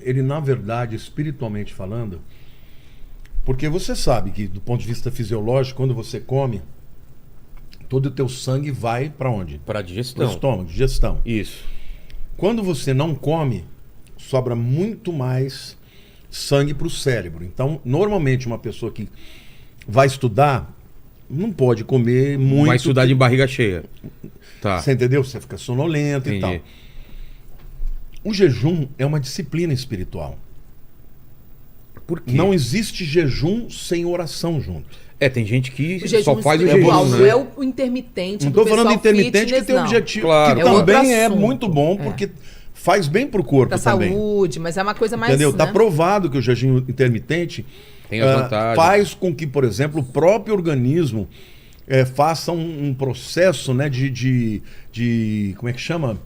Ele, na verdade, espiritualmente falando, porque você sabe que, do ponto de vista fisiológico, quando você come, todo o teu sangue vai para onde? Para Para o digestão. estômago, digestão. Isso. Quando você não come, sobra muito mais sangue para o cérebro. Então, normalmente, uma pessoa que vai estudar não pode comer muito. Vai estudar de barriga cheia. Tá. Você entendeu? Você fica sonolento e tal. Entendi. O jejum é uma disciplina espiritual. Por quê? Não existe jejum sem oração junto. Tem gente que O jejum só faz o espiritual, jejum, não né? é o intermitente Não do estou falando de pessoal intermitente que fitness, tem não. objetivo, Claro, que claro. É outro também é assunto. muito bom, porque faz bem pro corpo Pra também. saúde, mas é uma coisa mais... Entendeu? Tá né? provado que o jejum intermitente Tem as vantagens. faz com que, por exemplo, o próprio organismo faça um processo, né, de como é que chama?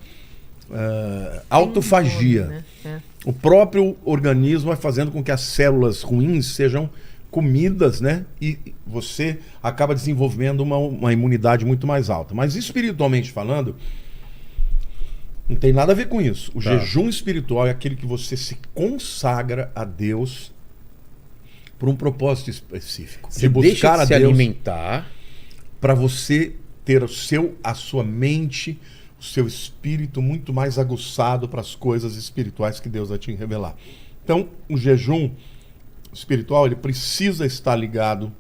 Autofagia. Né? É. O próprio organismo vai fazendo com que as células ruins sejam comidas, né? E você acaba desenvolvendo uma imunidade muito mais alta. Mas espiritualmente falando, não tem nada a ver com isso. O jejum espiritual é aquele que você se consagra a Deus por um propósito específico. Você de buscar deixa de a se Deus alimentar. para você ter a sua mente, o seu espírito muito mais aguçado para as coisas espirituais que Deus vai te revelar. Então, o jejum espiritual, ele precisa estar ligado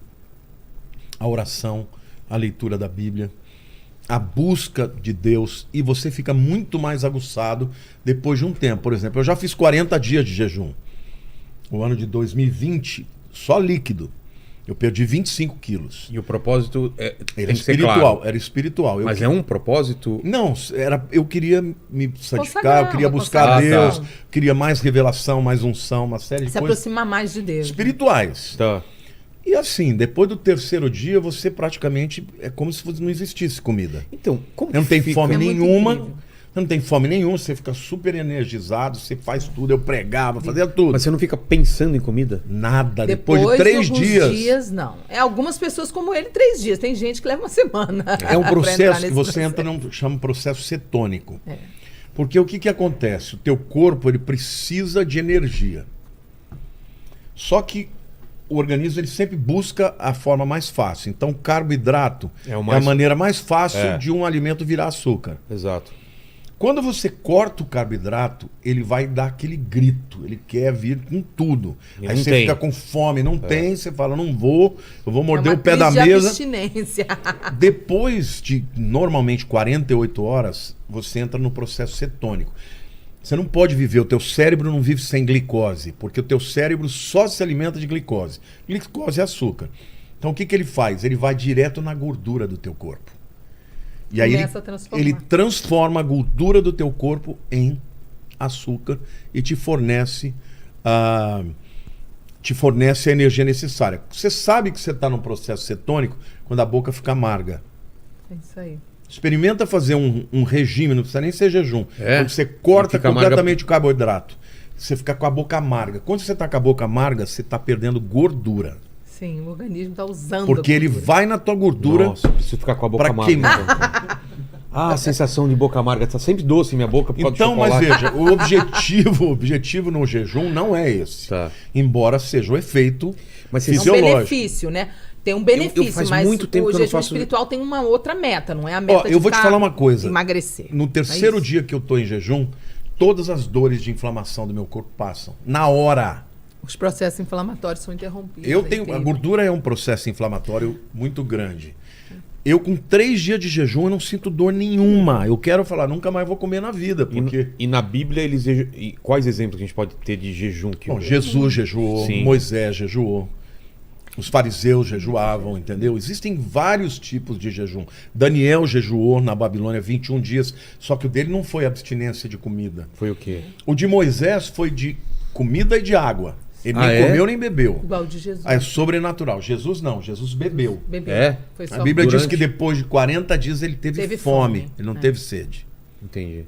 à oração, à leitura da Bíblia, à busca de Deus, e você fica muito mais aguçado depois de um tempo. Por exemplo, eu já fiz 40 dias de jejum. O ano de 2020, só líquido. Eu perdi 25 quilos. E o propósito Era tem que ser espiritual, claro. era espiritual. Mas é um propósito... Não, eu queria me santificar, Consagrar, eu queria uma buscar a consagração. Deus, queria mais revelação, mais unção, uma série de Se coisas aproximar mais de Deus. espirituais. Tá. E assim, depois do terceiro dia, você praticamente é como se não existisse comida. Então, como Não que tem fica? fome É muito nenhuma. incrível. Não tem fome nenhuma, você fica super energizado, você faz tudo, eu pregava, fazia tudo. Mas você não fica pensando em comida? Nada, Depois depois de 3 alguns dias. não. Algumas pessoas como ele, 3 dias. Tem gente que leva uma semana. É um pra entrar processo que nesse você processo. entra num chama processo cetônico. É. Porque o que acontece? O teu corpo ele precisa de energia. Só que o organismo ele sempre busca a forma mais fácil. Então, o carboidrato É o é a mais- maneira mais fácil É. de um alimento virar açúcar. Exato. Quando você corta o carboidrato, ele vai dar aquele grito. Ele quer vir com tudo. E Aí não você tem. fica com fome, não tem, você fala, não vou, eu vou morder É o uma pé da crise de mesa. abstinência. Depois de, normalmente, 48 horas, você entra no processo cetônico. Você não pode viver, o teu cérebro não vive sem glicose, porque o teu cérebro só se alimenta de glicose. Glicose é açúcar. Então o que ele faz? Ele vai direto na gordura do teu corpo. E aí Começa a transformar. ele transforma a gordura do teu corpo em açúcar e te fornece a energia necessária. Você sabe que você está num processo cetônico quando a boca fica amarga. É isso aí. Experimenta fazer um regime, não precisa nem ser jejum. É? Quando você corta Fica completamente o carboidrato, você fica com a boca amarga. Quando você está com a boca amarga, você está perdendo gordura. Sim, o organismo está usando Porque a ele gordura. vai na tua gordura Nossa, eu preciso ficar com a boca para amarga. queimar. A sensação de boca amarga. Tá sempre doce minha boca por causa Então, do mas chocolate. veja, o objetivo no jejum não é esse. Tá. Embora seja o efeito Mas É um fisiológico. benefício, né? Tem um benefício, faz mas muito tempo o que eu não jejum faço- espiritual tem uma outra meta, não é a meta de eu vou te ficar- falar uma coisa. emagrecer. No É terceiro isso. dia que eu tô em jejum, todas as dores de inflamação do meu corpo passam. Na hora. Os processos inflamatórios são interrompidos. Eu é tenho. A incrível. gordura é um processo inflamatório muito grande. Eu, com 3 dias de jejum, eu não sinto dor nenhuma. Eu quero falar, nunca mais vou comer na vida. Porque. E na Bíblia, e quais exemplos que a gente pode ter de jejum? Que Bom, Jesus jejuou, Sim. Moisés jejuou, os fariseus jejuavam, entendeu? Existem vários tipos de jejum. Daniel jejuou na Babilônia 21 dias, só que o dele não foi abstinência de comida. Foi o quê? O de Moisés foi de comida e de água. Ele Ah, nem é? comeu nem bebeu. Igual de Jesus. É sobrenatural. Jesus não, Jesus bebeu. Bebeu. É? Foi só A Bíblia diz durante- que depois de 40 dias ele teve Teve fome, fome, ele não é. teve sede. Entendi.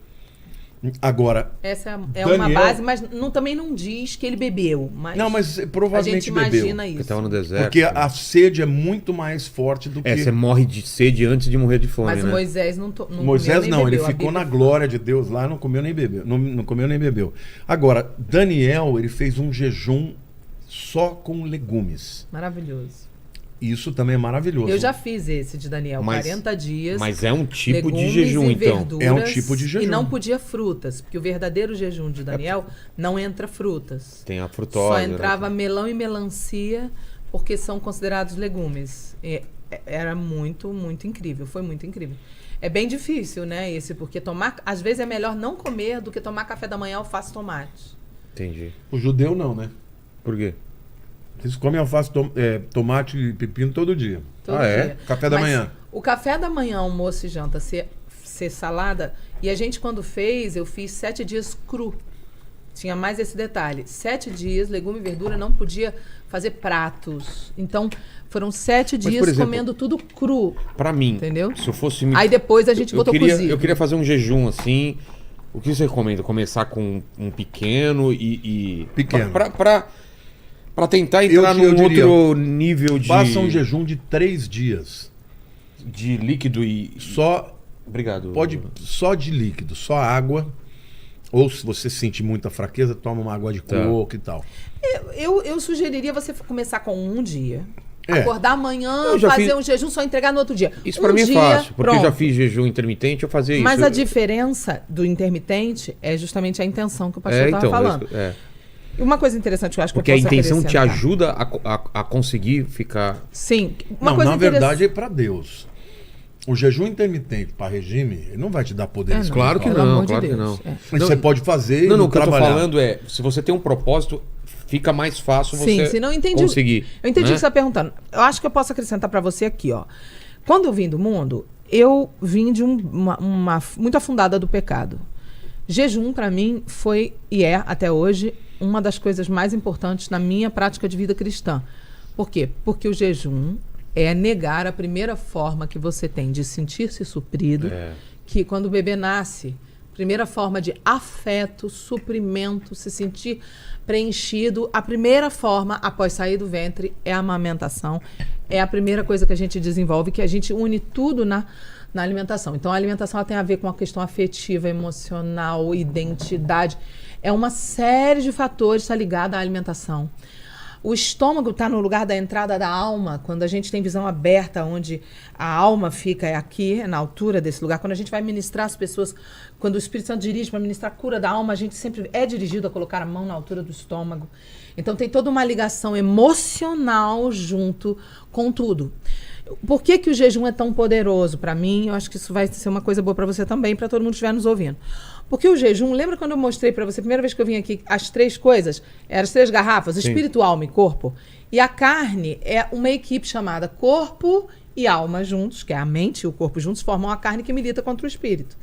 Agora, Essa é Daniel- uma base, mas também não diz que ele bebeu. Mas não, mas a provavelmente gente bebeu. imagina Porque isso. tava no deserto. Porque a sede é muito mais forte do que... você morre de sede antes de morrer de fome, Mas né? Moisés não Moisés comeu nem não, ele bebeu. A ficou Bíblia na glória de Deus lá, não comeu nem bebeu. Não comeu nem bebeu. Agora, Daniel, ele fez um jejum só com legumes. Maravilhoso. Isso também é maravilhoso. Eu já fiz esse de Daniel, Mas- 40 dias. Mas é um tipo de legumes jejum, e então. verduras, É um tipo de jejum. E não podia frutas, porque o verdadeiro jejum de Daniel não entra frutas. Tem a frutose. Só né? entrava melão e melancia, porque são considerados legumes. Era muito, muito incrível. Foi muito incrível. É bem difícil, né? Porque às vezes é melhor não comer do que tomar café da manhã alface e tomate. Entendi. O judeu não, né? Por quê? Eles comem alface, tomate e pepino todo dia. Todo Ah, é? dia. Café da Mas manhã. O café da manhã, almoço e janta ser salada. E a gente, quando fez, eu fiz 7 dias cru. Tinha mais esse detalhe. 7 dias, legume e verdura, não podia fazer pratos. Então, foram 7 por dias exemplo, comendo tudo cru. Pra mim, Entendeu? se eu fosse... Aí depois a gente botou cozido. Eu queria fazer um jejum assim. O que você recomenda? Começar com um pequeno e... Pequeno. Pra tentar entrar eu num diria, outro nível de... Faça um jejum de 3 dias. De líquido e... Só, Obrigado. só de líquido, só água. Ou se você sentir muita fraqueza, toma uma água de Tá. coco e tal. Eu sugeriria você começar com um dia. É. Acordar amanhã, Eu já fazer fiz- um jejum, só entregar no outro dia. Isso Um pra mim é dia, fácil, porque eu já pronto. fiz jejum intermitente, eu fazia Mas isso. a diferença do intermitente é justamente a intenção que o pastor É, estava então, falando. é. E uma coisa interessante que eu acho que Porque eu a posso intenção te acrescentar. ajuda a conseguir ficar... Sim. Uma Não, coisa na interessante. verdade é para Deus. O jejum intermitente para regime, ele não vai te dar poder É, não. espiritual. Claro que Pelo não, amor de claro que Deus, não. é. Mas você pode fazer Não, e o que eu tô trabalhar. falando é, se você tem um propósito, fica mais fácil Sim, você se não entendi. conseguir. Eu entendi né? o que você está perguntando. Eu acho que eu posso acrescentar para você aqui, ó. Quando eu vim do mundo, eu vim de uma muito afundada do pecado. Jejum, para mim, foi e é, até hoje, uma das coisas mais importantes na minha prática de vida cristã. Por quê? Porque o jejum é negar a primeira forma que você tem de sentir-se suprido, que quando o bebê nasce, primeira forma de afeto, suprimento, se sentir preenchido, a primeira forma após sair do ventre é a amamentação. É a primeira coisa que a gente desenvolve, que a gente une tudo na alimentação. Então, a alimentação ela tem a ver com a questão afetiva, emocional, identidade. É uma série de fatores que está ligada à alimentação. O estômago está no lugar da entrada da alma. Quando a gente tem visão aberta, onde a alma fica, é aqui, é na altura desse lugar. Quando a gente vai ministrar as pessoas, quando o Espírito Santo dirige para ministrar a cura da alma, a gente sempre é dirigido a colocar a mão na altura do estômago. Então tem toda uma ligação emocional junto com tudo. Por que que o jejum é tão poderoso para mim? Eu acho que isso vai ser uma coisa boa para você também, para todo mundo que estiver nos ouvindo. Porque o jejum, lembra quando eu mostrei para você, a primeira vez que eu vim aqui, as 3 coisas? Eram as 3 garrafas, espírito, alma e corpo. E a carne é uma equipe chamada corpo e alma juntos, que é a mente e o corpo juntos, formam a carne que milita contra o espírito.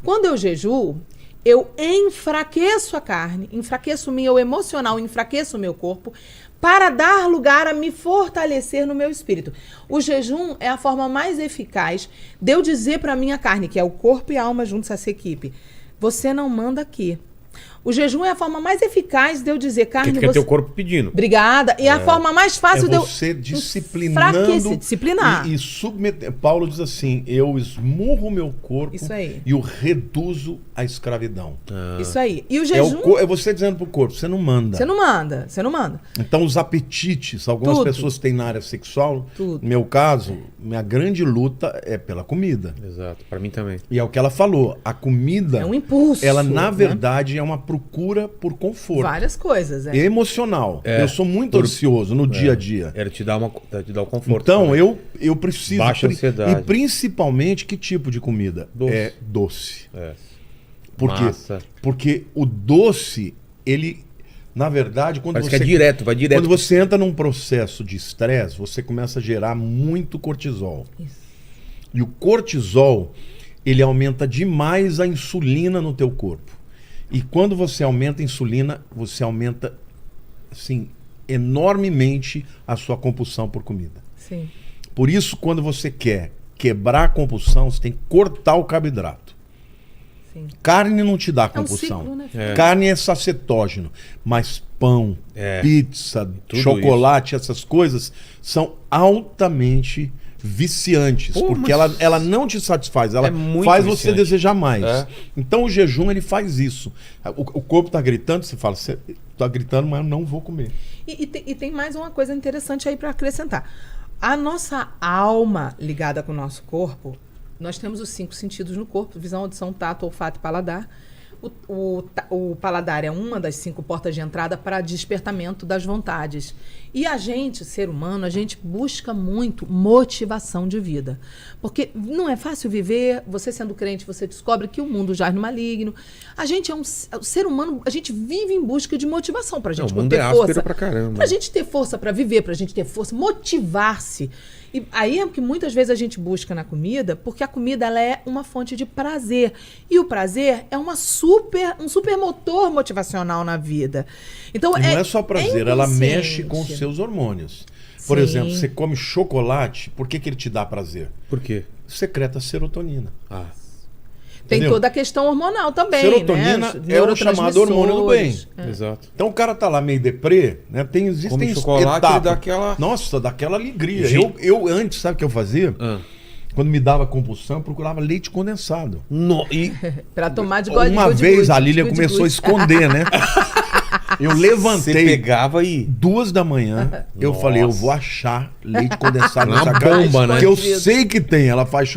Quando eu jejuo, eu enfraqueço a carne, enfraqueço o meu emocional, enfraqueço o meu corpo, para dar lugar a me fortalecer no meu espírito. O jejum é a forma mais eficaz de eu dizer para a minha carne, que é o corpo e a alma juntos, essa equipe, você não manda aqui. O jejum é a forma mais eficaz de eu dizer, carne, Porque você... teu corpo pedindo. Obrigada. E a forma mais fácil de eu... você disciplinando disciplinar. e submeter. Paulo diz assim, eu esmurro o meu corpo Isso aí. e o reduzo à escravidão. Isso aí. E o É, jejum... é você dizendo pro corpo, você não manda. Você não manda, você não manda. Então os apetites, algumas Tudo. pessoas têm na área sexual. Tudo. No meu caso, minha grande luta é pela comida. Exato, pra mim também. E é o que ela falou, a comida, É um impulso. ela na né? verdade é uma procura por conforto. Várias coisas, é. Emocional. Eu sou muito ansioso no dia a dia. Era te dar o conforto. Então, também. eu preciso... Baixa ansiedade. E principalmente, que tipo de comida? Doce. É doce. É. Por quê? Massa. Porque o doce, ele... Na verdade, quando Parece você... que é direto, vai direto. Quando você entra num processo de estresse, você começa a gerar muito cortisol. Isso. E o cortisol, ele aumenta demais a insulina no teu corpo. E quando você aumenta a insulina, você aumenta, assim, enormemente a sua compulsão por comida. Sim. Por isso, quando você quer quebrar a compulsão, você tem que cortar o carboidrato. Sim. Carne não te dá É um compulsão. ciclo, né? Carne é sacetógeno, mas pão, pizza, Tudo chocolate, essas coisas são altamente viciantes, Pô, porque mas ela não te satisfaz, ela é muito faz você viciante. desejar mais. É. Então o jejum ele faz isso. O corpo tá gritando, você fala, você tá gritando, mas eu não vou comer. E tem mais uma coisa interessante aí para acrescentar. A nossa alma ligada com o nosso corpo, nós temos os 5 sentidos no corpo: visão, audição, tato, olfato e paladar. O paladar é uma das 5 portas de entrada para despertamento das vontades. E a gente, ser humano, a gente busca muito motivação de vida. Porque não é fácil viver, você sendo crente, você descobre que o mundo jaz no maligno. A gente é um ser humano, a gente vive em busca de motivação pra gente O mundo ter é áspero força. pra caramba. Pra gente ter força pra viver, pra gente ter força, motivar-se. E aí é o que muitas vezes a gente busca na comida, porque a comida ela é uma fonte de prazer. E o prazer é um super motor motivacional na vida. Então, E não é só prazer, ela mexe com os inconsciente. seus hormônios. Por Sim. exemplo, você come chocolate, por que ele te dá prazer? Por quê? Secreta serotonina. Ah. Tem Entendeu? toda a questão hormonal também, Serotonina né? é o chamado hormônio do bem. É. Exato. Então o cara tá lá meio deprê, né? Existem Come chocolate, etapas. ele dá aquela- Nossa, dá aquela alegria. Gente. Eu antes, sabe o que eu fazia? Ah. Quando me dava compulsão, eu procurava leite condensado. E Pra tomar de Uma vez a Lília começou a esconder, né? Eu você levantei pegava e... 2h, eu Nossa. falei, eu vou achar leite condensado Uma nessa casa. bomba, né? Que eu sei que tem. Ela faz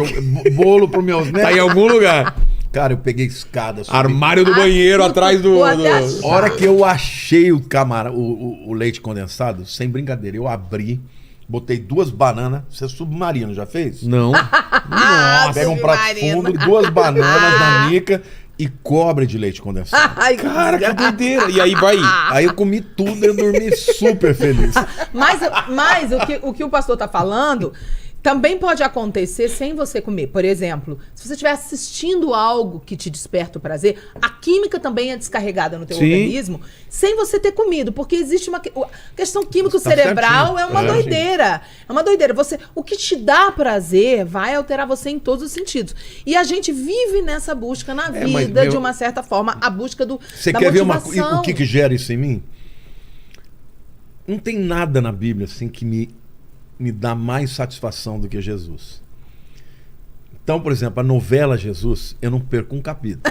bolo pro meus netos. Tá em algum lugar. Cara, eu peguei escada. subi. Armário do banheiro, atrás do... Ou até achar. A hora que eu achei o leite condensado, sem brincadeira, eu abri, botei 2 bananas. Você é submarino, já fez? Não. Ah, Pega um prato submarino. fundo, 2 bananas na nica e cobre de leite condensado. Ai, Cara, que doideira. E aí vai... Aí eu comi tudo e eu dormi super feliz. Mas o que o pastor está falando também pode acontecer sem você comer. Por exemplo, se você estiver assistindo algo que te desperta o prazer, a química também é descarregada no teu Sim. organismo sem você ter comido, porque existe uma questão químico Tá cerebral, certinho. é uma É. doideira. É uma doideira. O que te dá prazer vai alterar você em todos os sentidos. E a gente vive nessa busca na É, mas, vida, meu- de uma certa forma, a busca Você da quer ver motivação. o que gera isso em mim? Não tem nada na Bíblia assim que me dá mais satisfação do que Jesus. Então, por exemplo, a novela Jesus, eu não perco um capítulo.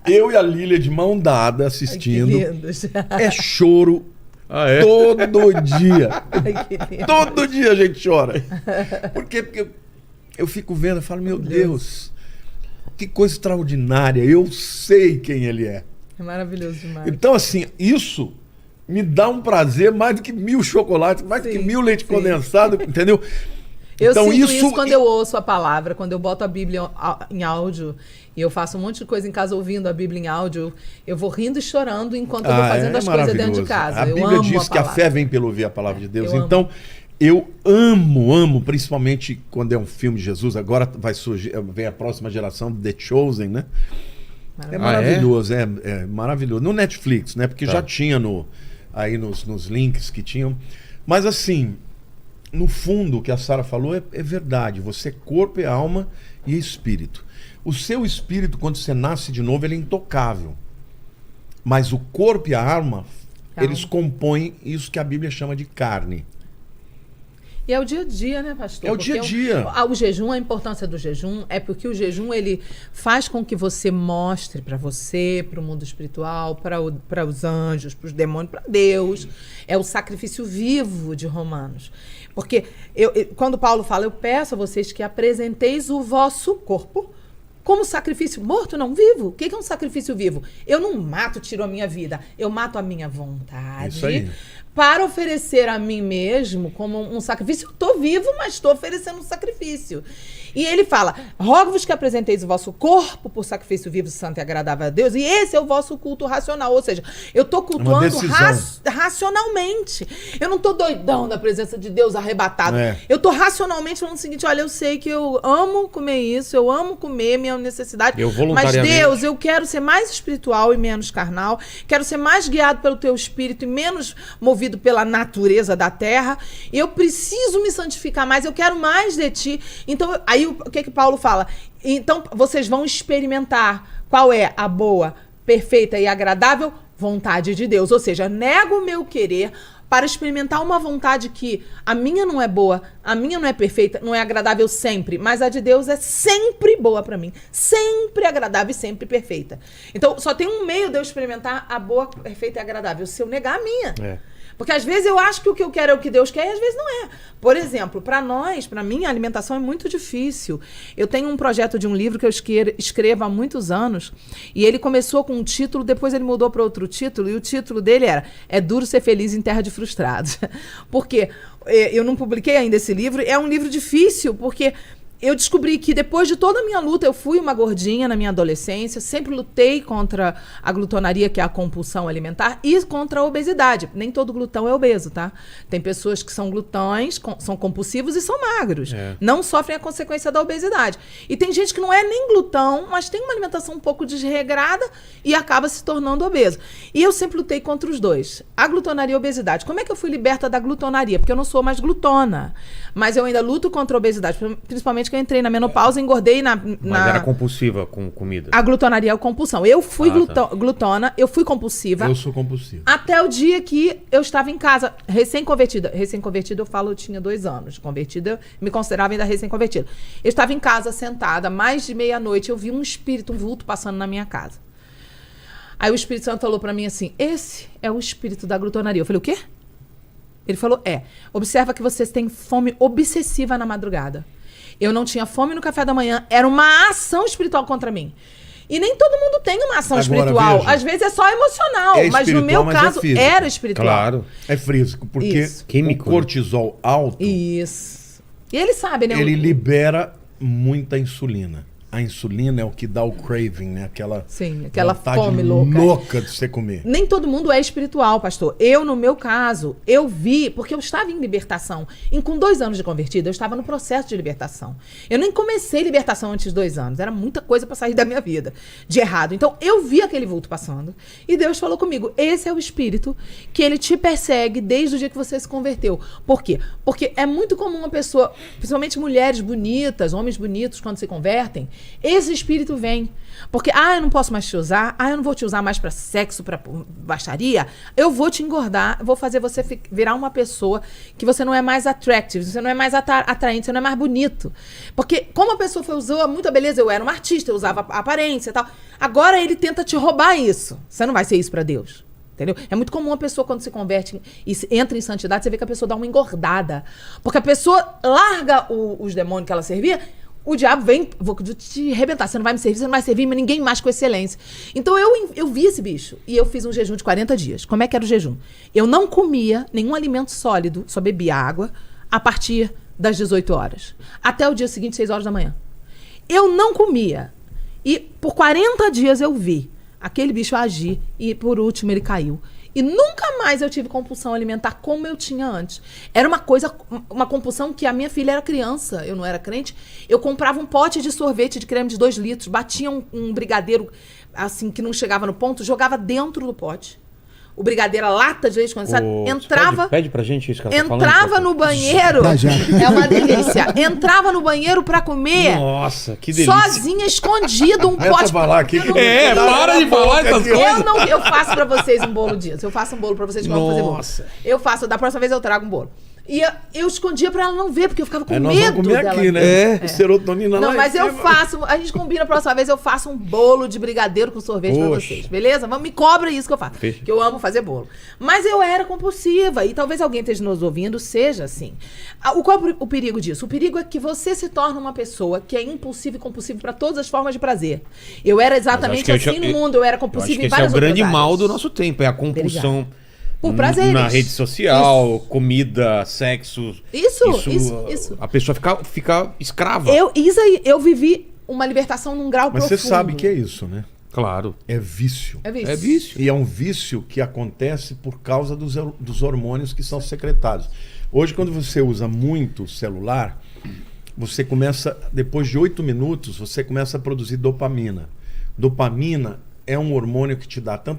Eu e a Lília de mão dada Ai, que assistindo. lindos. É choro Ah, é? todo dia. Ai, que lindo. Todo dia a gente chora. Por quê? Porque eu fico vendo e falo, meu Deus, que coisa extraordinária. Eu sei quem ele é. É maravilhoso demais. Então, assim, isso me dá um prazer mais do que 1000 chocolates, mais do que Sim, 1000 leite sim. condensado, entendeu? Eu Então, sinto isso quando eu ouço a palavra, quando eu boto a Bíblia em áudio e eu faço um monte de coisa em casa ouvindo a Bíblia em áudio, eu vou rindo e chorando enquanto eu vou fazendo as coisas dentro de casa. A Eu Bíblia amo diz que a palavra. fé vem pelo ouvir a palavra de Deus. Eu amo. Então, eu amo, principalmente quando é um filme de Jesus. Agora vai surgir, vem a próxima geração, The Chosen, né? É maravilhoso, é maravilhoso. No Netflix, né? Porque já tinha aí nos links que tinham. Mas assim, no fundo, o que a Sara falou é verdade. Você é corpo, é alma e espírito. O seu espírito, quando você nasce de novo, ele é intocável. Mas o corpo e a alma, eles compõem isso que a Bíblia chama de carne. E é o dia a dia, né, pastor? É o dia a dia. O jejum, a importância do jejum é porque o jejum ele faz com que você mostre para você, para o mundo espiritual, para os anjos, para os demônios, para Deus. É o sacrifício vivo de Romanos. Porque quando Paulo fala, eu peço a vocês que apresenteis o vosso corpo como sacrifício morto, não vivo. O que é um sacrifício vivo? Eu não mato, tiro a minha vida. Eu mato a minha vontade. Isso aí. Para oferecer a mim mesmo como um sacrifício. Eu estou vivo, mas estou oferecendo um sacrifício. E ele fala, rogo-vos que apresenteis o vosso corpo por sacrifício vivo, santo e agradável a Deus, e esse é o vosso culto racional. Ou seja, eu estou cultuando racionalmente. Eu não estou doidão da presença de Deus arrebatado. É. Eu estou racionalmente falando o seguinte, olha, eu sei que eu amo comer isso, eu amo comer, minha minha necessidade. Eu Mas voluntariamente. Deus, eu quero ser mais espiritual e menos carnal. Quero ser mais guiado pelo teu espírito e menos movido pela natureza da terra. Eu preciso me santificar mais. Eu quero mais de ti. Então, aí o que Paulo fala? Então, vocês vão experimentar qual é a boa, perfeita e agradável vontade de Deus. Ou seja, nego o meu querer para experimentar uma vontade que a minha não é boa, a minha não é perfeita, não é agradável sempre, mas a de Deus é sempre boa para mim, sempre agradável e sempre perfeita. Então, só tem um meio de eu experimentar a boa, perfeita e agradável, se eu negar a minha. Porque às vezes eu acho que o que eu quero é o que Deus quer e às vezes não é. Por exemplo, para mim, a alimentação é muito difícil. Eu tenho um projeto de um livro que eu escrevo há muitos anos e ele começou com um título, depois ele mudou para outro título e o título dele era É Duro Ser Feliz em Terra de Frustrados. Porque eu não publiquei ainda esse livro, é um livro difícil porque eu descobri que depois de toda a minha luta, eu fui uma gordinha na minha adolescência, sempre lutei contra a glutonaria, que é a compulsão alimentar, e contra a obesidade. Nem todo glutão é obeso, tá? Tem pessoas que são glutões, são compulsivos e são magros. Não sofrem a consequência da obesidade. E tem gente que não é nem glutão, mas tem uma alimentação um pouco desregrada e acaba se tornando obeso. E eu sempre lutei contra os dois. A glutonaria e a obesidade. Como é que eu fui liberta da glutonaria? Porque eu não sou mais glutona. Mas eu ainda luto contra a obesidade, principalmente que eu entrei na menopausa e engordei Mas era compulsiva com comida. A glutonaria é a compulsão. Eu fui glutona, eu fui compulsiva. Eu sou compulsivo. Até o dia que eu estava em casa, recém-convertida. Recém-convertida, eu falo, eu tinha 2 anos. Convertida, me considerava ainda recém-convertida. Eu estava em casa, sentada, mais de meia-noite, eu vi um espírito, um vulto passando na minha casa. Aí o Espírito Santo falou pra mim assim, esse é o espírito da glutonaria. Eu falei, o quê? Ele falou, observa que vocês têm fome obsessiva na madrugada. Eu não tinha fome no café da manhã, era uma ação espiritual contra mim. E nem todo mundo tem uma ação espiritual. Veja, às vezes é só emocional, mas no meu caso era espiritual. Claro, é físico, porque o cortisol alto... Isso. E ele sabe, né? Ele libera muita insulina. A insulina é o que dá o craving, né? Aquela fome louca de você comer. Nem todo mundo é espiritual, pastor. Eu, no meu caso, eu vi, porque eu estava em libertação. E com 2 anos de convertida, eu estava no processo de libertação. Eu nem comecei libertação antes de 2 anos. Era muita coisa para sair da minha vida, de errado. Então, eu vi aquele vulto passando. E Deus falou comigo, esse é o espírito que ele te persegue desde o dia que você se converteu. Por quê? Porque é muito comum uma pessoa, principalmente mulheres bonitas, homens bonitos, quando se convertem, esse espírito vem. Porque, eu não posso mais te usar, eu não vou te usar mais pra sexo, pra baixaria, eu vou te engordar, vou fazer você virar uma pessoa que você não é mais attractive, você não é mais atraente, você não é mais bonito. Porque como a pessoa usou muita beleza, eu era uma artista, eu usava aparência e tal, agora ele tenta te roubar isso. Você não vai ser isso pra Deus. Entendeu? É muito comum a pessoa, quando se converte e entra em santidade, você vê que a pessoa dá uma engordada. Porque a pessoa larga os demônios que ela servia, o diabo vem, vou te arrebentar, você não vai me servir, você não vai servir ninguém mais com excelência. Então eu vi esse bicho e eu fiz um jejum de 40 dias. Como é que era o jejum? Eu não comia nenhum alimento sólido, só bebia água, a partir das 18 horas. Até o dia seguinte, 6 horas da manhã. Eu não comia. E por 40 dias eu vi aquele bicho agir e por último ele caiu. E nunca mais eu tive compulsão alimentar como eu tinha antes. Era uma compulsão que a minha filha era criança, eu não era crente. Eu comprava um pote de sorvete de creme de 2 litros, batia um brigadeiro assim que não chegava no ponto, jogava dentro do pote. O brigadeiro, a lata de leite condensado, entrava... Pede pra gente isso que ela tá falando. Entrava no banheiro... É uma delícia. Entrava no banheiro pra comer... Nossa, que delícia. Sozinha, escondido, um pote... falar aqui que para de falar essas coisas. Eu faço pra vocês um bolo disso. Eu faço um bolo pra vocês que vão fazer bolo. Eu faço, da próxima vez eu trago um bolo. E eu escondia pra ela não ver, porque eu ficava com medo nós vamos comer dela. Aqui, né? Serotonina não, lá mas eu faço, a gente combina a próxima vez, eu faço um bolo de brigadeiro com sorvete pra vocês, beleza? Me cobra isso que eu faço, que eu amo fazer bolo. Mas eu era compulsiva, e talvez alguém esteja nos ouvindo, seja assim. Qual é o perigo disso? O perigo é que você se torna uma pessoa que é impulsiva e compulsiva pra todas as formas de prazer. Eu era exatamente assim no mundo, eu era compulsiva em várias outras áreas. Esse é o grande mal do nosso tempo, é a compulsão... Obrigada. Por prazeres. Na rede social, comida, sexo. Isso. A pessoa fica escrava. Eu vivi uma libertação num grau profundo. Mas você sabe que é isso, né? Claro. É vício. É vício. E é um vício que acontece por causa dos hormônios que são secretados. Hoje, quando você usa muito o celular, você começa, depois de 8 minutos, você começa a produzir dopamina. Dopamina é um hormônio que te dá tanto